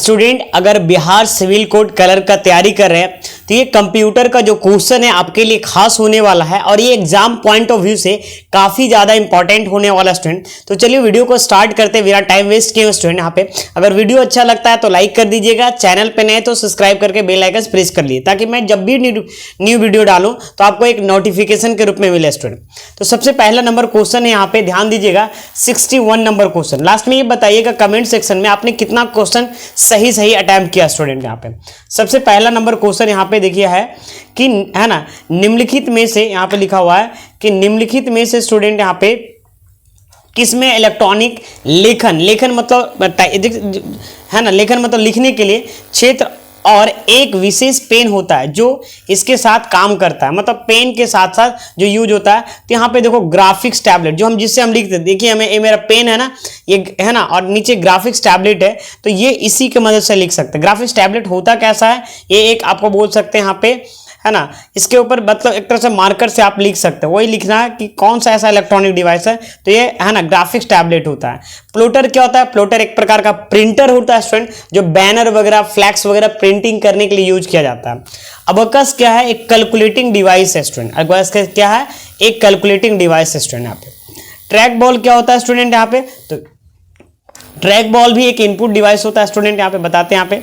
Student अगर Bihar civil code colour का तैयारी कर रहे हैं तो ये कंप्यूटर का जो क्वेश्चन है आपके लिए खास होने वाला है और ये एग्जाम पॉइंट ऑफ व्यू से काफी ज्यादा इंपॉर्टेंट होने वाला स्टूडेंट। तो चलिए वीडियो को स्टार्ट करते हैं बिना टाइम वेस्ट किए स्टूडेंट। यहाँ पे अगर वीडियो अच्छा लगता है तो लाइक कर दीजिएगा, चैनल पे नए तो सब्सक्राइब करके बेल आइकन प्रेस कर लिए ताकि मैं जब भी न्यू वीडियो डालूं तो आपको एक नोटिफिकेशन के रूप में मिले स्टूडेंट। तो सबसे पहला नंबर क्वेश्चन है, यहाँ पे ध्यान दीजिएगा 61 नंबर क्वेश्चन। लास्ट में ये बताइएगा कमेंट सेक्शन में आपने कितना क्वेश्चन सही अटेम्प्ट किया स्टूडेंट। यहाँ पे सबसे पहला नंबर क्वेश्चन यहाँ पे देखिए है कि है ना, निम्नलिखित में से, यहाँ पे लिखा हुआ है कि निम्नलिखित में से स्टूडेंट यहाँ पे किसमें इलेक्ट्रॉनिक लेखन मतलब है ना, लेखन मतलब लिखने के लिए क्षेत्र और एक विशेष पेन होता है जो इसके साथ काम करता है, मतलब पेन के साथ साथ जो यूज होता है। तो यहाँ पे देखो ग्राफिक्स टैबलेट जो हम जिससे हम लिखते हैं, देखिए हमें ये मेरा पेन है ना, ये है ना, और नीचे ग्राफिक्स टैबलेट है तो ये इसी की मदद से लिख सकते हैं। ग्राफिक्स टैबलेट होता कैसा है, ये एक आपको बोल सकते हैं यहाँ पे है ना, इसके ऊपर मतलब एक तरह से मार्कर से आप लिख सकते हैं, वही लिखना है कि कौन सा ऐसा इलेक्ट्रॉनिक डिवाइस है। तो ये है ना ग्राफिक्स टैबलेट होता है। प्लोटर क्या होता है, प्लोटर एक प्रकार का प्रिंटर होता है स्टूडेंट जो बैनर वगैरह फ्लैक्स वगैरह प्रिंटिंग करने के लिए यूज किया जाता है। अबकस क्या है, एक कैलकुलेटिंग डिवाइस है स्टूडेंट। अबकस क्या है, एक कैलकुलेटिंग डिवाइस है स्टूडेंट। यहाँ पे ट्रैक बॉल क्या होता है स्टूडेंट, यहाँ पे तो ट्रैक बॉल भी एक इनपुट डिवाइस होता है स्टूडेंट। यहाँ पे बताते हैं, यहाँ पे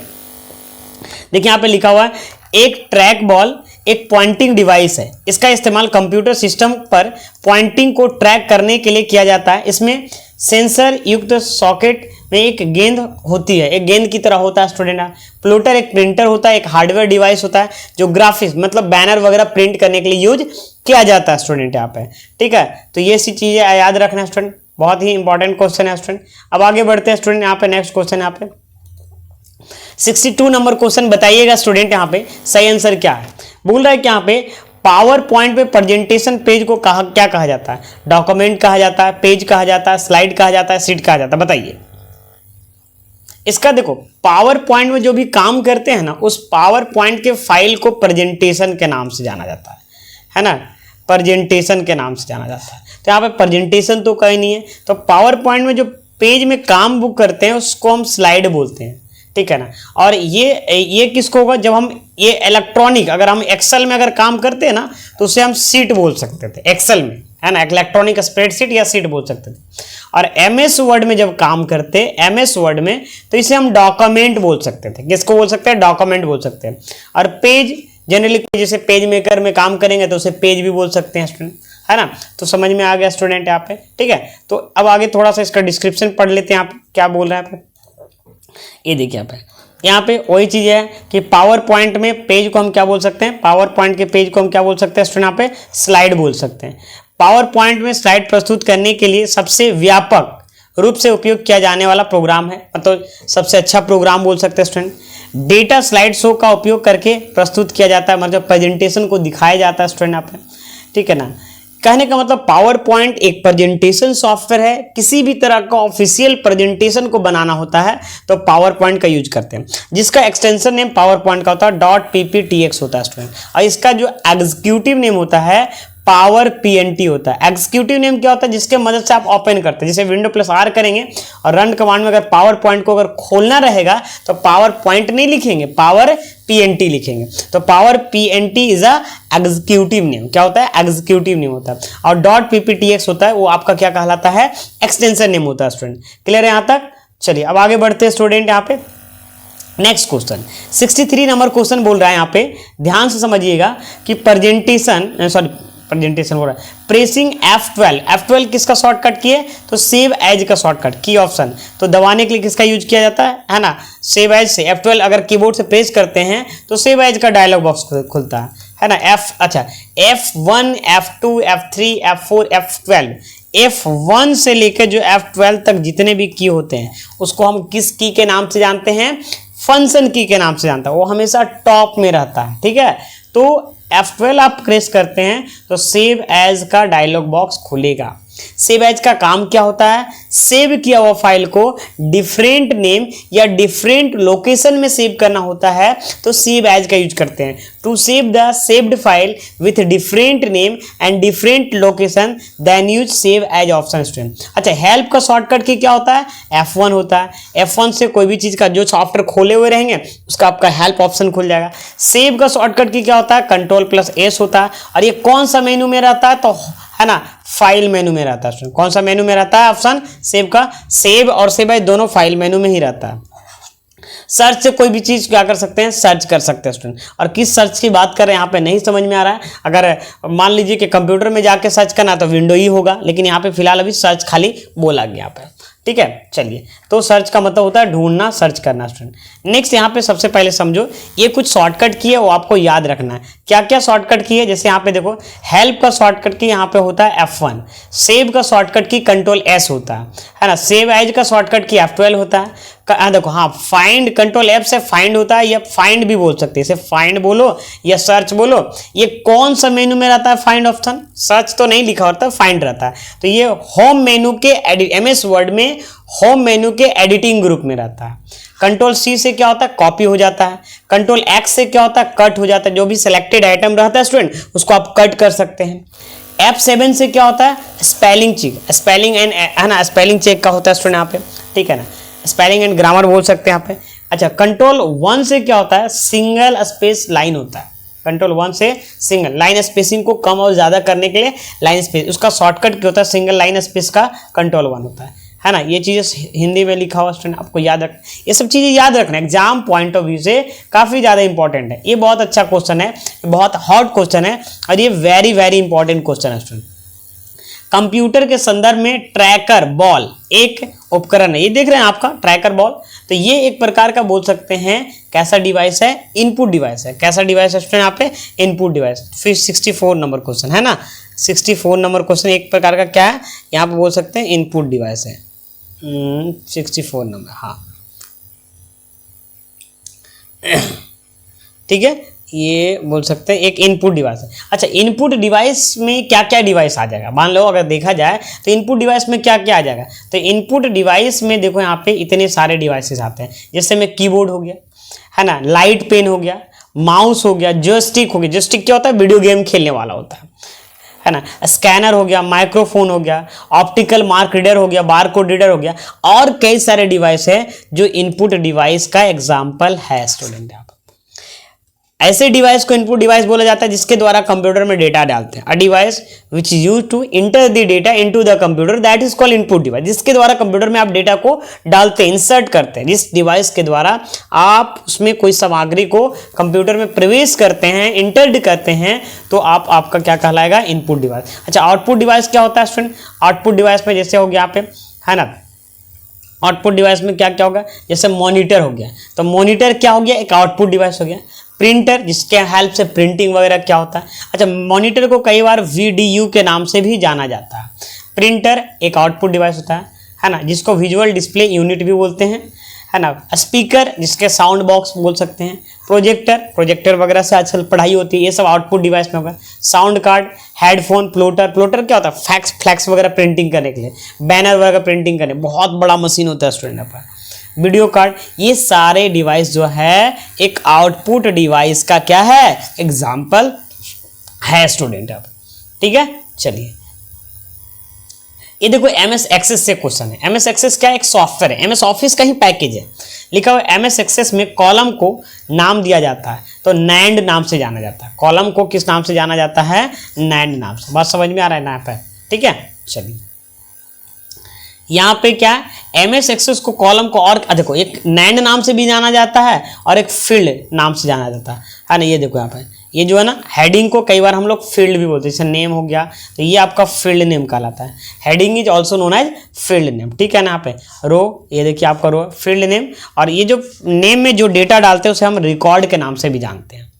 देखिए यहाँ पे लिखा हुआ है एक ट्रैक बॉल एक पॉइंटिंग डिवाइस है। इसका इस्तेमाल कंप्यूटर सिस्टम पर पॉइंटिंग को ट्रैक करने के लिए किया जाता है। इसमें सेंसर युक्त सॉकेट में एक गेंद होती है, एक गेंद की तरह होता है स्टूडेंट। प्लोटर एक प्रिंटर होता है, एक हार्डवेयर डिवाइस होता है जो ग्राफिक्स मतलब बैनर वगैरह प्रिंट करने के लिए यूज किया जाता है स्टूडेंट यहाँ पे। ठीक है, तो ये सी चीजें याद रखना स्टूडेंट, बहुत ही इंपॉर्टेंट क्वेश्चन है स्टूडेंट। अब आगे बढ़ते हैं स्टूडेंट, यहाँ पे नेक्स्ट क्वेश्चन यहाँ पे 62 नंबर क्वेश्चन। बताइएगा स्टूडेंट यहाँ पे सही आंसर क्या है। बोल रहा है कि यहाँ पे पावर पॉइंट पे प्रेजेंटेशन पेज को क्या कहा जाता है, डॉक्यूमेंट कहा जाता है, पेज कहा जाता है, स्लाइड कहा जाता है, शीट कहा जाता है, बताइए। इसका देखो पावर पॉइंट में जो भी काम करते हैं ना, उस पावर पॉइंट के फाइल को प्रेजेंटेशन के नाम से जाना जाता है ना, प्रेजेंटेशन के नाम से जाना जाता है। तो यहाँ पे प्रेजेंटेशन तो कहीं नहीं है, तो पावर पॉइंट में जो पेज में काम बुक करते हैं उसको हम स्लाइड बोलते हैं, ठीक है ना। और ये किसको होगा, जब हम ये इलेक्ट्रॉनिक अगर हम एक्सेल में अगर काम करते हैं ना तो उसे हम शीट बोल सकते थे एक्सेल में, है ना, इलेक्ट्रॉनिक स्प्रेडशीट या शीट बोल सकते थे। और एमएस वर्ड में जब काम करते हैं एमएस वर्ड में तो इसे हम डॉक्यूमेंट बोल सकते थे। किसको बोल सकते हैं, डॉक्यूमेंट बोल सकते हैं। और पेज जनरली जैसे पेज मेकर में काम करेंगे तो उसे पेज भी बोल सकते हैं स्टूडेंट, है ना। तो समझ में आ गया स्टूडेंट यहाँ पे, ठीक है। तो अब आगे थोड़ा सा इसका डिस्क्रिप्शन पढ़ लेते हैं, आप क्या बोल रहे हैं। ये देखिए यहाँ पे वही चीज है कि पावर पॉइंट में पेज को हम क्या बोल सकते हैं, पावर पॉइंट के पेज को हम क्या बोल सकते हैं स्टूडेंट, यहाँ पे स्लाइड बोल सकते हैं। पावर पॉइंट में स्लाइड प्रस्तुत करने के लिए सबसे व्यापक रूप से उपयोग किया जाने वाला प्रोग्राम है, मतलब सबसे अच्छा प्रोग्राम बोल सकते हैं स्टूडेंट। डेटा स्लाइड शो का उपयोग करके प्रस्तुत किया जाता है, मतलब प्रेजेंटेशन को दिखाया जाता है स्टूडेंट यहाँ पे, ठीक है ना। कहने का मतलब पावर पॉइंट एक प्रेजेंटेशन सॉफ्टवेयर है। किसी भी तरह का ऑफिशियल प्रेजेंटेशन को बनाना होता है तो पावर पॉइंट का यूज करते हैं, जिसका एक्सटेंशन नेम पावर पॉइंट का होता है .pptx होता है स्टूडेंट। और इसका जो एग्जीक्यूटिव नेम होता है पावर PNT होता है। एग्जीक्यूटिव नेम क्या होता है, जिसके मदद से आप ओपन करते हैं, जैसे विंडो+R करेंगे और रन कमांड में अगर पावर पॉइंट को अगर खोलना रहेगा तो पावर पॉइंट नहीं लिखेंगे, पावर PNT लिखेंगे। तो power PNT is a executive name, क्या होता है, एग्जीक्यूटिव नेम होता है। और .pptx होता है वो आपका क्या कहलाता है, एक्सटेंशन नेम होता है स्टूडेंट। क्लियर है यहाँ तक। चलिए अब आगे बढ़ते हैं स्टूडेंट, यहाँ पे नेक्स्ट क्वेश्चन 63 नंबर क्वेश्चन बोल रहा है। यहाँ पे ध्यान से समझिएगा कि प्रेजेंटेशन हो रहा है। प्रेसिंग F12 किसका शॉर्टकट की है, तो सेव एज का शॉर्टकट की ऑप्शन। तो दबाने के लिए किसका यूज किया जाता है ना, सेव एज से। F12 अगर कीबोर्ड से प्रेस करते हैं तो सेव एज का डायलॉग बॉक्स खुलता है ना। F1 F2 F3 F4 F12, F1 से लेकर जो F12 तक जितने भी की होते हैं उसको हम किस की के नाम से जानते हैं, फंक्शन की के नाम से जानता है। वो हमेशा टॉप में रहता है, ठीक है। तो F12 आप प्रेस करते हैं तो सेव एज का डायलॉग बॉक्स खुलेगा। सेव एज का काम क्या होता है, सेव किया हुआ फाइल को डिफरेंट नेम या डिफरेंट लोकेशन में सेव करना होता है तो सेव एज का यूज करते हैं। To save the saved file with different name and different location then use save as option student. अच्छा, हेल्प का शॉर्टकट की क्या होता है, F1 होता है। F1 से कोई भी चीज का जो सॉफ्टवेयर खोले हुए रहेंगे उसका आपका हेल्प ऑप्शन खुल जाएगा। सेव का शॉर्टकट की क्या होता है, Ctrl+S होता है। और ये कौन सा मेनू में रहता है, तो है ना फाइल मेनू में रहता है। कौन सा मेनू में रहता है ऑप्शन सेव का, सेव और सेव एज दोनों फाइल मेनू में ही रहता है। सर्च से कोई भी चीज क्या कर सकते हैं, सर्च कर सकते हैं स्टूडेंट। और किस सर्च की बात कर रहे हैं यहाँ पे नहीं समझ में आ रहा है, अगर मान लीजिए कि कंप्यूटर में जाके सर्च करना तो विंडो ही होगा, लेकिन यहाँ पे फिलहाल अभी सर्च खाली बोला गया पे। ठीक है, चलिए, तो सर्च का मतलब होता है ढूंढना, सर्च करना स्टूडेंट। नेक्स्ट यहाँ पे सबसे पहले समझो, ये कुछ शॉर्टकट की है वो आपको याद रखना है। क्या क्या शॉर्टकट की है, जैसे यहाँ पे देखो, हेल्प का शॉर्टकट की यहाँ पे होता है F1, सेव का शॉर्टकट की Ctrl+S होता है ना, सेव एज का शॉर्टकट की F12 होता है। देखो हाँ, फाइंड Ctrl+F से फाइंड होता है, या फाइंड भी बोल सकते हैं, इसे फाइंड बोलो या सर्च बोलो। ये कौन सा मेनू में रहता है फाइंड ऑप्शन, सर्च तो नहीं लिखा होता, फाइंड रहता है। तो ये होम मेनू के MS वर्ड में होम मेनू के एडिटिंग ग्रुप में रहता है। Ctrl+C से क्या होता है, कॉपी हो जाता है। Ctrl+X से क्या होता है, कट हो जाता है। जो भी सिलेक्टेड आइटम रहता है स्टूडेंट उसको आप कट कर सकते हैं। F7 से क्या होता है, स्पेलिंग चेक, स्पेलिंग एंड है ना, स्पेलिंग चेक का होता है स्टूडेंट यहाँ पे, ठीक है ना, स्पेलिंग एंड ग्रामर बोल सकते हैं यहाँ पे। अच्छा, Ctrl+1 से क्या होता है, सिंगल स्पेस लाइन होता है। Ctrl+1 से सिंगल लाइन स्पेसिंग को कम और ज्यादा करने के लिए लाइन स्पेस, उसका शॉर्टकट क्या होता है, सिंगल लाइन स्पेस का Ctrl+1 होता है ना। ये चीजें हिंदी में लिखा हुआ स्टूडेंट आपको याद रख, ये सब चीजें याद रखना, एग्जाम पॉइंट ऑफ व्यू से काफी ज्यादा इंपॉर्टेंट है। ये बहुत अच्छा क्वेश्चन है, बहुत हॉट क्वेश्चन है और ये वेरी वेरी इंपॉर्टेंट क्वेश्चन है स्टूडेंट। कंप्यूटर के संदर्भ में ट्रैकर बॉल एक उपकरण है, ये देख रहे हैं आपका ट्रैकर बॉल, तो ये एक प्रकार का बोल सकते हैं कैसा डिवाइस है, इनपुट डिवाइस है। कैसा डिवाइस है स्टूडेंट यहाँ पे, इनपुट डिवाइस। फिर 64 नंबर क्वेश्चन है ना, 64 नंबर क्वेश्चन एक प्रकार का क्या है, यहाँ पे बोल सकते हैं इनपुट डिवाइस है। 64 नंबर, हाँ ठीक है, ये बोल सकते हैं एक इनपुट डिवाइस है। अच्छा, इनपुट डिवाइस में क्या क्या डिवाइस आ जाएगा, मान लो अगर देखा जाए तो इनपुट डिवाइस में क्या क्या आ जाएगा। तो इनपुट डिवाइस में देखो यहाँ पे इतने सारे डिवाइसेस आते हैं, जैसे में कीबोर्ड हो गया, है ना, लाइट पेन हो गया, माउस हो गया, जॉयस्टिक हो गया। जॉयस्टिक क्या होता है, वीडियो गेम खेलने वाला होता है ना, स्कैनर हो गया, माइक्रोफोन हो गया, ऑप्टिकल मार्क रीडर हो गया, बारकोड रीडर हो गया, और कई सारे डिवाइस है जो इनपुट डिवाइस का एग्जाम्पल है स्टूडेंट। यहाँ पर ऐसे डिवाइस को इनपुट डिवाइस बोला जाता है जिसके द्वारा कंप्यूटर में डेटा डालते हैं। A device which is used to enter the data into the computer that is called input device. जिसके द्वारा कंप्यूटर में आप डेटा को डालते हैं, इंसर्ट करते हैं, जिस डिवाइस के द्वारा आप उसमें कोई सामग्री को कंप्यूटर में प्रवेश करते हैं, इंटर करते हैं, तो आपका क्या कहलाएगा, इनपुट डिवाइस। अच्छा, आउटपुट डिवाइस क्या होता है स्टूडेंट, आउटपुट डिवाइस में जैसे हो गया यहाँ पे, है ना, आउटपुट डिवाइस में क्या क्या होगा, जैसे मॉनिटर हो गया, तो मॉनिटर क्या हो गया, एक आउटपुट डिवाइस हो गया। प्रिंटर, जिसके हेल्प से प्रिंटिंग वगैरह क्या होता है। अच्छा, मॉनिटर को कई बार VDU के नाम से भी जाना जाता है। प्रिंटर एक आउटपुट डिवाइस होता है ना, जिसको विजुअल डिस्प्ले यूनिट भी बोलते हैं, है ना। स्पीकर, जिसके साउंड बॉक्स बोल सकते हैं। प्रोजेक्टर वगैरह से आजकल पढ़ाई होती है, ये सब आउटपुट डिवाइस में होगा। साउंड कार्ड, हेडफोन, प्लोटर क्या होता है, फ्लैक्स वगैरह प्रिंटिंग करने के लिए, बैनर वगैरह प्रिंटिंग करने, बहुत बड़ा मशीन होता है स्टूडेंट पर। वीडियो कार्ड, ये सारे डिवाइस जो है एक आउटपुट डिवाइस का क्या है, एग्जाम्पल है स्टूडेंट। अब ठीक है, चलिए ये देखो MS एक्सेस से क्वेश्चन है। MS एक्सेस क्या, एक सॉफ्टवेयर है, MS ऑफिस का ही पैकेज है। लिखा हुआ MS एक्सेस में कॉलम को नाम दिया जाता है तो नैंड नाम से जाना जाता है। कॉलम को किस नाम से जाना जाता है, नैंड नाम से। बात समझ में आ रहा है ना यहाँ पे, ठीक है। चलिए यहाँ पे क्या है, MS एक्सेस को कॉलम को और देखो एक नैंड नाम से भी जाना जाता है और एक फील्ड नाम से जाना जाता है ना। ये देखो यहाँ पे, ये जो है ना, हेडिंग को कई बार हम लोग फील्ड भी बोलते हैं, जैसे नेम हो गया तो ये आपका फील्ड नेम कहलाता है। Heading is also known as field name, ठीक है ना। यहाँ पे रो, ये देखिए आपका रो फील्ड नेम, और ये जो नेम में जो डेटा डालते हैं उसे हम रिकॉर्ड के नाम से भी जानते हैं,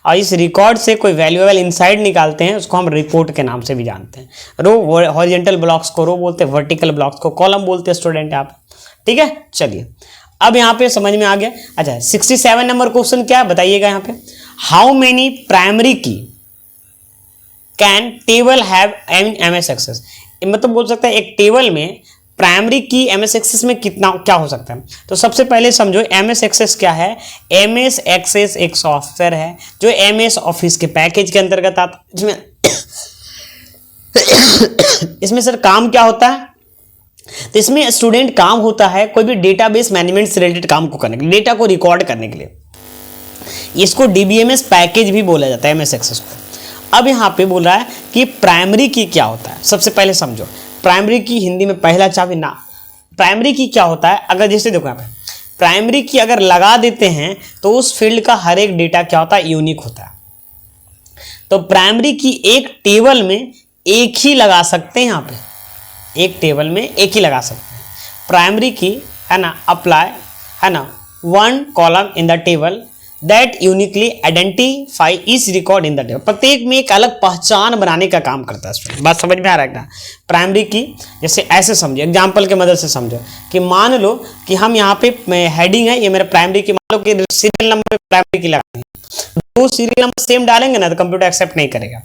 और इस रिकॉर्ड से कोई वैल्यूएबल इनसाइड निकालते हैं उसको हम रिपोर्ट के नाम से भी जानते हैं। रो, हॉरिजॉन्टल ब्लॉक्स को रो बोलते हैं, वर्टिकल ब्लॉक्स को कॉलम बोलते हैं स्टूडेंट आप, ठीक है। चलिए अब यहाँ पे समझ में आ गया। अच्छा, 67 नंबर क्वेश्चन क्या है बताइएगा यहाँ पे, how many primary key can table have in MS Access. मतलब बोल सकता है एक टेबल में प्राइमरी की एमएस एक्सेस में कितना क्या हो सकता है। तो सबसे पहले समझो एमएस एक्सेस क्या है। एमएस एक्सेस एक सॉफ्टवेयर है जो एमएस ऑफिस के पैकेज के अंतर्गत आता है। इसमें सर काम क्या होता है, तो इसमें स्टूडेंट काम होता है कोई भी डेटाबेस मैनेजमेंट से रिलेटेड काम को करने के लिए, डेटा को रिकॉर्ड करने के लिए। इसको डीबीएमएस पैकेज भी बोला जाता है एमएस एक्सेस को। अब यहाँ पे बोल रहा है कि प्राइमरी की क्या होता है। सबसे पहले समझो प्राइमरी की हिंदी में पहला चाबी ना। प्राइमरी की क्या होता है, अगर जैसे देखो यहाँ पे प्राइमरी की अगर लगा देते हैं तो उस फील्ड का हर एक डेटा क्या होता है, यूनिक होता है। तो प्राइमरी की एक टेबल में एक ही लगा सकते हैं, यहाँ पे एक टेबल में एक ही लगा सकते हैं प्राइमरी की, है ना। अप्लाई, है ना, one column in the table that uniquely identify इस रिकॉर्ड इन द टेबल। प्रत्येक में एक अलग पहचान बनाने का काम करता है। बात समझ में आ रहा है ना। प्राइमरी की जैसे ऐसे समझो, एग्जांपल के मदद से समझो कि मान लो कि हम यहाँ पे हेडिंग है, ये मेरा प्राइमरी की, मान लो कि सीरियल नंबर पे प्राइमरी की लगानी है, दो सीरियल नंबर सेम डालेंगे ना तो कंप्यूटर एक्सेप्ट नहीं करेगा।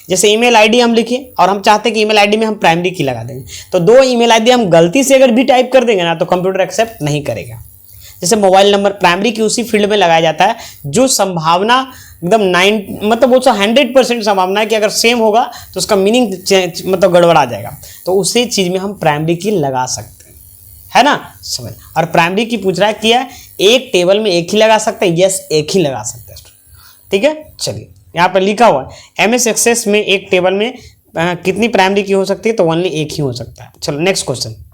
जैसे ईमेल आईडी हम लिखे और हम चाहते हैं कि ईमेल आईडी में हम प्राइमरी की लगा देंगे, तो दो ईमेल आईडी हम गलती से अगर भी टाइप कर देंगे ना तो कंप्यूटर एक्सेप्ट नहीं करेगा। जैसे मोबाइल नंबर प्राइमरी की उसी फील्ड में लगाया जाता है जो संभावना एकदम 9 मतलब वो 100% संभावना है कि अगर सेम होगा तो उसका मीनिंग मतलब गड़बड़ा जाएगा, तो उसी चीज में हम प्राइमरी की लगा सकते हैं, है ना। समझ। और प्राइमरी की पूछ रहा है क्या, एक टेबल में एक ही लगा सकते हैं। यस, एक ही लगा सकते हैं। ठीक है, चलिए यहाँ पर लिखा हुआ है एमएस एक्सेस में एक टेबल में कितनी प्राइमरी की हो सकती है, तो ओनली एक ही हो सकता है। चलो next question.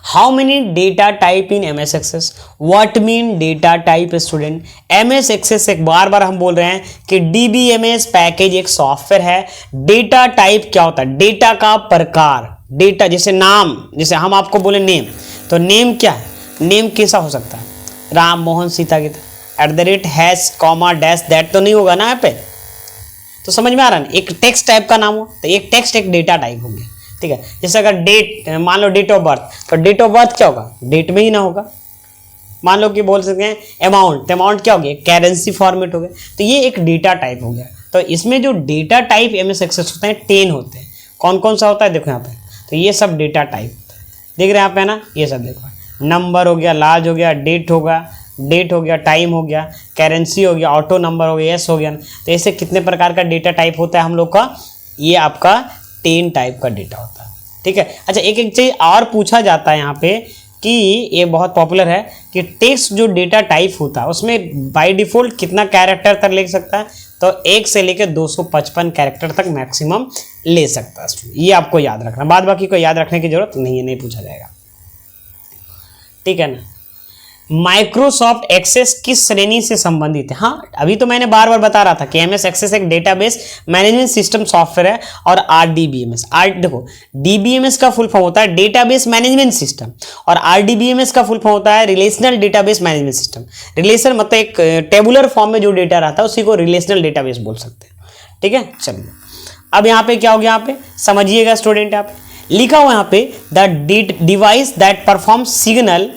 How many data type in MS Access. What mean data type student. MS Access एक बार बार हम बोल रहे हैं कि डीबीएमएस पैकेज एक सॉफ्टवेयर है। डेटा टाइप क्या होता है, डेटा का प्रकार। डेटा जैसे नाम, जैसे हम आपको बोले नेम, तो नेम क्या है, नेम कैसा हो सकता है, Ram Mohan Sita Gita, @ comma dash that तो नहीं होगा ना यहाँ पे। तो समझ में आ रहा है, एक टेक्स्ट टाइप का नाम हो तो एक टेक्स्ट एक डेटा टाइप हो गया। ठीक है, जैसे अगर डेट, मान लो डेट ऑफ बर्थ, तो डेट ऑफ बर्थ क्या होगा, डेट में ही ना होगा। मान लो कि बोल सकते हैं अमाउंट, तो अमाउंट क्या हो गया, करेंसी फॉर्मेट हो गया। तो ये एक डेटा टाइप हो गया। तो इसमें जो डेटा टाइप एमएस एक्सेस होते हैं 10 होते हैं। कौन कौन सा होता है देखो यहाँ पे, तो ये सब डेटा टाइप देख रहे हैं यहाँ पे ना, ये सब देखो, नंबर हो गया, लार्ज हो गया, डेट हो गया, टाइम हो गया, करेंसी हो गया, ऑटो नंबर हो गया, एस हो गया। तो ऐसे कितने प्रकार का डेटा टाइप होता है हम लोग का, ये आपका 10 टाइप का डेटा होता है। ठीक है, अच्छा एक एक चीज और पूछा जाता है यहाँ पे कि ये बहुत पॉपुलर है कि टेक्स्ट जो डेटा टाइप होता है उसमें बाय डिफॉल्ट कितना कैरेक्टर तक ले सकता है, तो 1 से लेकर 255 कैरेक्टर तक मैक्सिमम ले सकता है। ये आपको याद रखना, बाद बाकी को याद रखने की जरूरत नहीं है, नहीं पूछा जाएगा। ठीक है ना। माइक्रोसॉफ्ट एक्सेस किस श्रेणी से संबंधित है। हाँ, अभी तो मैंने बार बार बता रहा था कि एमएस एक्सेस एक डेटाबेस मैनेजमेंट सिस्टम सॉफ्टवेयर है, और आरडीबीएमएस, देखो डीबीएमएस का फुल फॉर्म होता है डेटाबेस मैनेजमेंट सिस्टम, और आरडीबीएमएस का फुल फॉर्म होता है relational database management system. Relation मतलब एक टेबुलर फॉर्म में जो डेटा रहता है उसी को रिलेशनल डेटाबेस बोल सकते हैं। ठीक है, चलिए अब यहाँ पे क्या हो गया, यहाँ पे समझिएगा स्टूडेंट, यहाँ पे लिखा हुआ यहाँ पे the device that perform signal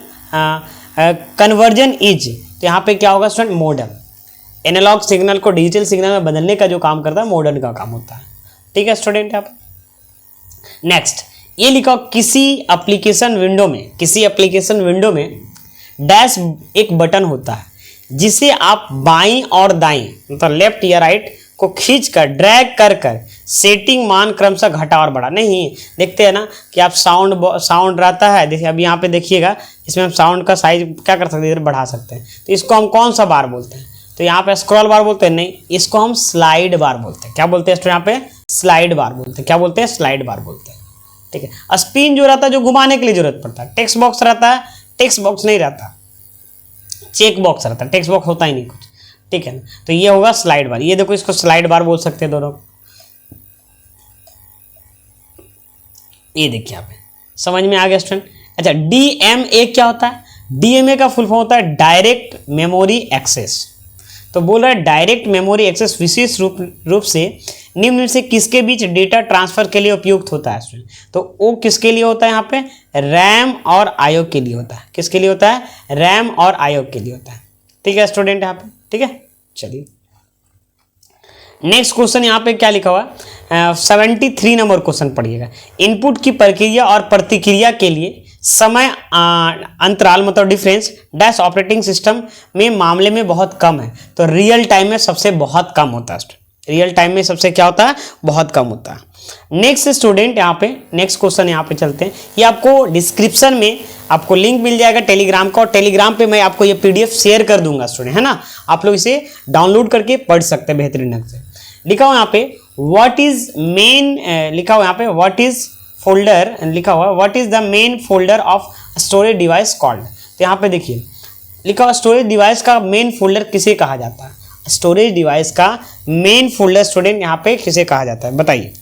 conversion is. तो यहाँ पे क्या होगा स्टूडेंट, मॉडर्न। एनालॉग सिग्नल को डिजिटल सिग्नल में बदलने का जो काम करता है मॉडर्न का काम होता है। ठीक है स्टूडेंट, यहाँ पे नेक्स्ट ये लिखा, किसी एप्लीकेशन विंडो में डैश एक बटन होता है जिसे आप बाईं और दाईं मतलब लेफ्ट या राइट को खींचकर ड्रैग कर सेटिंग मान क्रमशः घटा और बढ़ा। नहीं, देखते हैं ना कि आप साउंड रहता है, देखिए अभी यहाँ पे देखिएगा, इसमें हम साउंड का साइज क्या कर सकते हैं, इधर बढ़ा सकते हैं। तो इसको हम कौन सा बार बोलते हैं, तो यहाँ पे स्क्रॉल बार बोलते हैं, नहीं इसको हम स्लाइड बार बोलते हैं। क्या बोलते हैं, यहाँ पे स्लाइड बार बोलते हैं। क्या बोलते हैं, स्लाइड बार बोलते हैं। ठीक है, स्पिन जो रहता है जो घुमाने के लिए जरूरत पड़ता है। टेक्स्ट बॉक्स रहता है, टेक्स्ट बॉक्स नहीं रहता, चेक बॉक्स रहता है, टेक्स्ट बॉक्स होता ही नहीं कुछ। ठीक है ना, तो ये होगा स्लाइड बार। ये देखो, इसको स्लाइड बार बोल सकते हैं दोनों। ये देखिए यहाँ पे समझ में आ गया स्टूडेंट। अच्छा, डीएमए क्या होता है, डीएमए का फुल फॉर्म होता है डायरेक्ट मेमोरी एक्सेस। तो बोल रहा है डायरेक्ट मेमोरी एक्सेस विशेष रूप से निम्न में से किसके बीच डेटा ट्रांसफर के लिए उपयुक्त होता है स्टूडेंट। तो वो किसके लिए होता है, यहाँ पे रैम और आईओ के लिए होता है। किसके लिए होता है, रैम और आईओ के लिए होता है। ठीक है स्टूडेंट, यहाँ पे ठीक है। चलिए नेक्स्ट क्वेश्चन यहाँ पे क्या लिखा हुआ है, 73 नंबर क्वेश्चन पढ़िएगा। इनपुट की प्रक्रिया और प्रतिक्रिया के लिए समय अंतराल मतलब डिफरेंस डैश ऑपरेटिंग सिस्टम में मामले में बहुत कम है, तो रियल टाइम में सबसे बहुत कम होता है। रियल टाइम में सबसे क्या होता है, बहुत कम होता है। नेक्स्ट स्टूडेंट यहाँ पे नेक्स्ट क्वेश्चन यहाँ पे चलते हैं। ये आपको डिस्क्रिप्शन में आपको लिंक मिल जाएगा टेलीग्राम का, और टेलीग्राम पे मैं आपको ये पीडीएफ शेयर कर दूंगा स्टूडेंट, है ना। आप लोग इसे डाउनलोड करके पढ़ सकते हैं बेहतरीन ढंग से। लिखा हुआ यहाँ पे व्हाट इज मेन, लिखा हुआ यहाँ पे व्हाट इज फोल्डर, लिखा हुआ what is the main folder of storage device called. तो यहाँ पे देखिए लिखा हुआ स्टोरेज डिवाइस का मेन फोल्डर किसे कहा जाता है। स्टोरेज डिवाइस का मेन फोल्डर स्टूडेंट यहाँ पे किसे कहा जाता है, बताइए।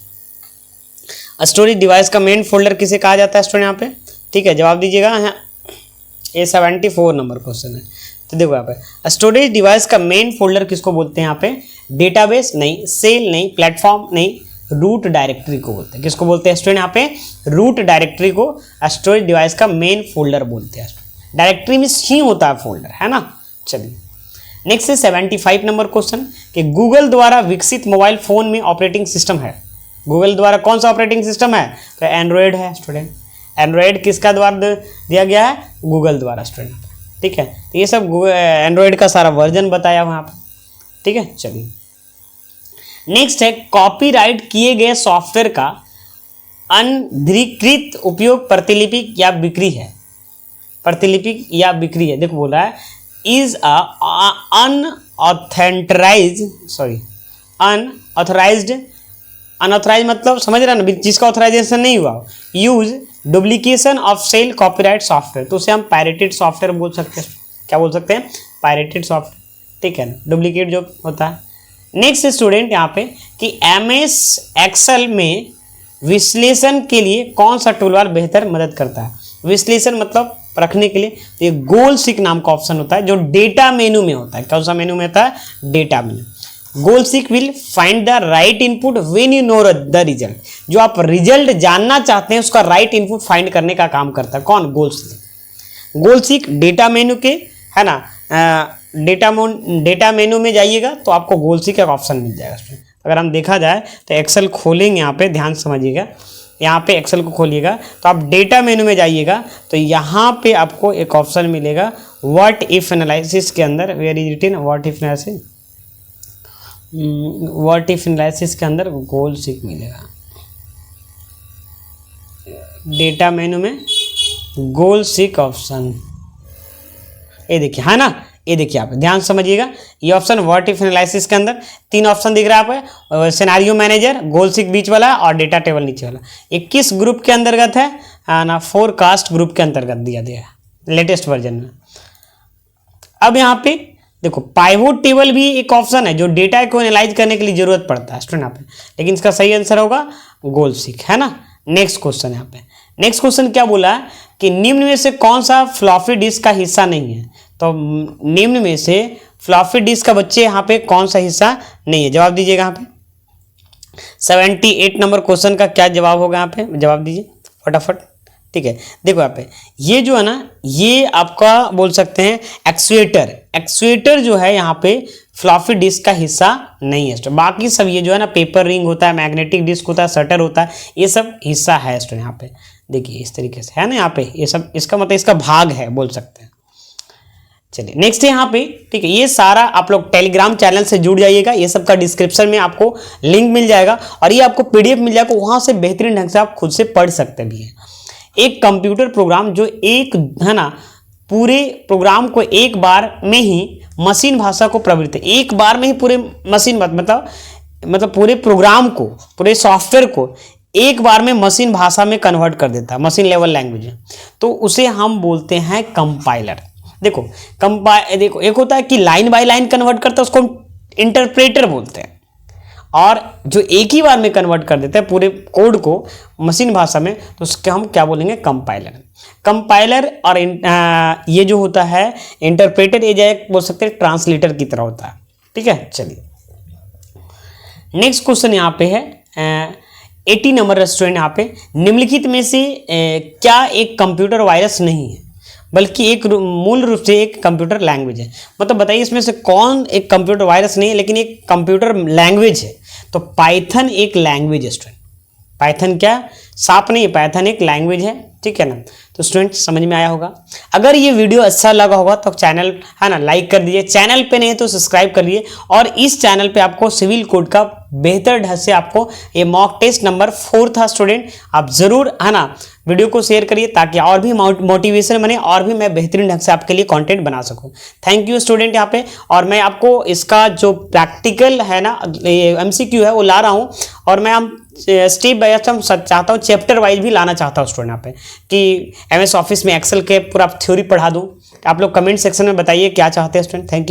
स्टोरेज डिवाइस का मेन फोल्डर किसे कहा जाता है स्टूडेंट यहाँ पे, ठीक है, जवाब दीजिएगा। ये 74 नंबर क्वेश्चन है। तो देखो यहाँ पे स्टोरेज डिवाइस का मेन फोल्डर किसको बोलते हैं यहाँ पे, डेटाबेस नहीं, सेल नहीं, प्लेटफॉर्म नहीं, रूट डायरेक्टरी को बोलते हैं। किसको बोलते हैं स्टूडेंट यहाँ पे, रूट डायरेक्टरी को स्टोरेज डिवाइस का मेन फोल्डर बोलते हैं। डायरेक्टरी में ही होता है फोल्डर, है ना। चलिए नेक्स्ट है 75 नंबर क्वेश्चन कि गूगल द्वारा विकसित मोबाइल फोन में ऑपरेटिंग सिस्टम है। गूगल द्वारा कौन सा ऑपरेटिंग सिस्टम है, तो एंड्रॉयड है स्टूडेंट। एंड्रॉयड किसका द्वारा दिया गया है, गूगल द्वारा स्टूडेंट, ठीक है। तो ये सब एंड्रॉयड का सारा वर्जन बताया हुआ पर, ठीक है। चलिए नेक्स्ट है कॉपीराइट किए गए सॉफ्टवेयर का अनधिकृत उपयोग प्रतिलिपि या बिक्री है। प्रतिलिपि या बिक्री है, देखो बोल रहा है इज अनऑथराइज्ड मतलब समझ रहे ना, जिसका ऑथराइजेशन नहीं हुआ, use duplication of sell copyright software, तो उसे हम पायरेटेड सॉफ्टवेयर बोल सकते हैं। क्या बोल सकते हैं, पायरेटेड सॉफ्टवेयर, ठीक है, डुप्लीकेट जो होता है। नेक्स्ट स्टूडेंट यहाँ पे कि MS एक्सेल में विश्लेषण के लिए कौन सा टूलबार बेहतर मदद करता है। विश्लेषण मतलब रखने के लिए, तो ये गोल सीक नाम का ऑप्शन होता है जो डेटा मेनू में होता है। कौन सा मेनू में होता है, data menu. Goal seek will find the right input when you know the result, जो आप रिजल्ट जानना चाहते हैं उसका राइट इनपुट फाइंड करने का काम करता है। कौन, गोल सीक। गोल सीक डेटा मेनू के, है ना, डेटा मेनू में जाइएगा तो आपको गोल सीक का ऑप्शन मिल जाएगा। अगर हम देखा जाए तो एक्सेल खोलेंगे, यहाँ पे ध्यान समझिएगा, यहाँ पे एक्सेल को खोलिएगा तो आप डेटा मेनू में जाइएगा तो यहाँ पे आपको एक ऑप्शन मिलेगा व्हाट इफ एनालिसिस के अंदर, where is written what if analysis, what if analysis के अंदर गोल सीक मिलेगा। डेटा मेनू में गोल सीक ऑप्शन, ये देखिए, है ना, ये देखिए आप ध्यान समझिएगा। ये ऑप्शन व्हाट इफ एनालिसिस के अंदर 3 ऑप्शन दिख रहा है आप, सिनेरियो मैनेजर, गोल सीक बीच वाला और डेटा टेबल नीचे वाला। ये किस ग्रुप के अंतर्गत है ना, फोरकास्ट ग्रुप के अंतर्गत दिया गया है लेटेस्ट वर्जन में। अब यहाँ पे देखो पाइवोट टेबल भी एक ऑप्शन है जो डेटा को एनालाइज करने के लिए जरूरत पड़ता है स्टूडेंट यहाँ पे, लेकिन इसका सही आंसर होगा गोल सीक, है ना। नेक्स्ट क्वेश्चन यहाँ पे, नेक्स्ट क्वेश्चन क्या बोला है कि निम्न में से कौन सा फ्लॉपी डिस्क का हिस्सा नहीं है। तो निम्न में से फ्लॉपी डिस्क का बच्चे यहाँ पे कौन सा हिस्सा नहीं है, जवाब दीजिएगा। यहाँ पे 78 नंबर क्वेश्चन का क्या जवाब होगा, यहाँ पे जवाब दीजिए फटाफट, ठीक है। देखो यहाँ पे ये जो है ना, ये आपका बोल सकते हैं एक्चुएटर। एक्चुएटर जो है यहाँ पे फ्लॉपी डिस्क का हिस्सा नहीं है। बाकी सब ये जो है ना, पेपर रिंग होता है, मैग्नेटिक डिस्क होता है, शटर होता है, ये सब हिस्सा है स्टूडेंट। यहाँ पे देखिए इस तरीके से है ना, यहाँ पे ये सब इसका मतलब इसका भाग है बोल सकते हैं। चलिए नेक्स्ट है यहाँ पे, ठीक है, ये सारा आप लोग टेलीग्राम चैनल से जुड़ जाइएगा, ये सब का डिस्क्रिप्शन में आपको लिंक मिल जाएगा और ये आपको PDF मिल जाएगा, वहां से बेहतरीन ढंग से आप खुद से पढ़ सकते भी हैं। एक कंप्यूटर प्रोग्राम जो एक, है ना, पूरे प्रोग्राम को एक बार में ही मशीन भाषा को प्रवृत्त, एक बार में ही पूरे मशीन मतलब पूरे प्रोग्राम को, पूरे सॉफ्टवेयर को एक बार में मशीन भाषा में कन्वर्ट कर देता है, मशीन लेवल लैंग्वेज में, तो उसे हम बोलते हैं कंपाइलर। देखो देखो एक होता है कि लाइन बाय लाइन कन्वर्ट करता है, उसको हम इंटरप्रेटर बोलते हैं, और जो एक ही बार में कन्वर्ट कर देता है पूरे कोड को मशीन भाषा में, तो उसके हम क्या बोलेंगे, कंपाइलर। कंपाइलर और ये जो होता है इंटरप्रेटर, ये जो बोल सकते हैं ट्रांसलेटर की तरह होता है, ठीक है। चलिए नेक्स्ट क्वेश्चन यहाँ पे है 80 नंबर स्टूडेंट, यहाँ पे निम्नलिखित में से क्या एक कंप्यूटर वायरस नहीं है। बल्कि एक मूल रूप से एक कंप्यूटर लैंग्वेज है। मतलब बताइए इसमें से कौन एक कंप्यूटर वायरस नहीं है लेकिन एक कंप्यूटर लैंग्वेज है। तो पाइथन एक लैंग्वेज है स्टूडेंट। पाइथन क्या, सांप नहीं, पाइथन एक लैंग्वेज है, ठीक है ना। तो स्टूडेंट समझ में आया होगा। अगर ये वीडियो अच्छा लगा होगा तो चैनल है ना लाइक कर दीजिए, चैनल पे नहीं तो सब्सक्राइब कर लीजिए। और इस चैनल पे आपको सिविल कोड का बेहतर ढंग से आपको ये मॉक टेस्ट नंबर 4 था स्टूडेंट, आप जरूर है ना वीडियो को शेयर करिए ताकि और भी मोटिवेशन बने और भी मैं बेहतरीन ढंग से आपके लिए कंटेंट बना सकूं। थैंक यू स्टूडेंट यहाँ पे। और मैं आपको इसका जो प्रैक्टिकल है ना MCQ है वो ला रहा हूँ, और मैं हम स्टेप बाय स्टेप चाहता हूँ, चैप्टर वाइज भी लाना चाहता हूँ स्टूडेंट यहाँ पे, कि MS ऑफिस में एक्सेल के पूरा थ्योरी पढ़ा दूँ। आप लोग कमेंट सेक्शन में बताइए क्या चाहते हैं स्टूडेंट। Thank you.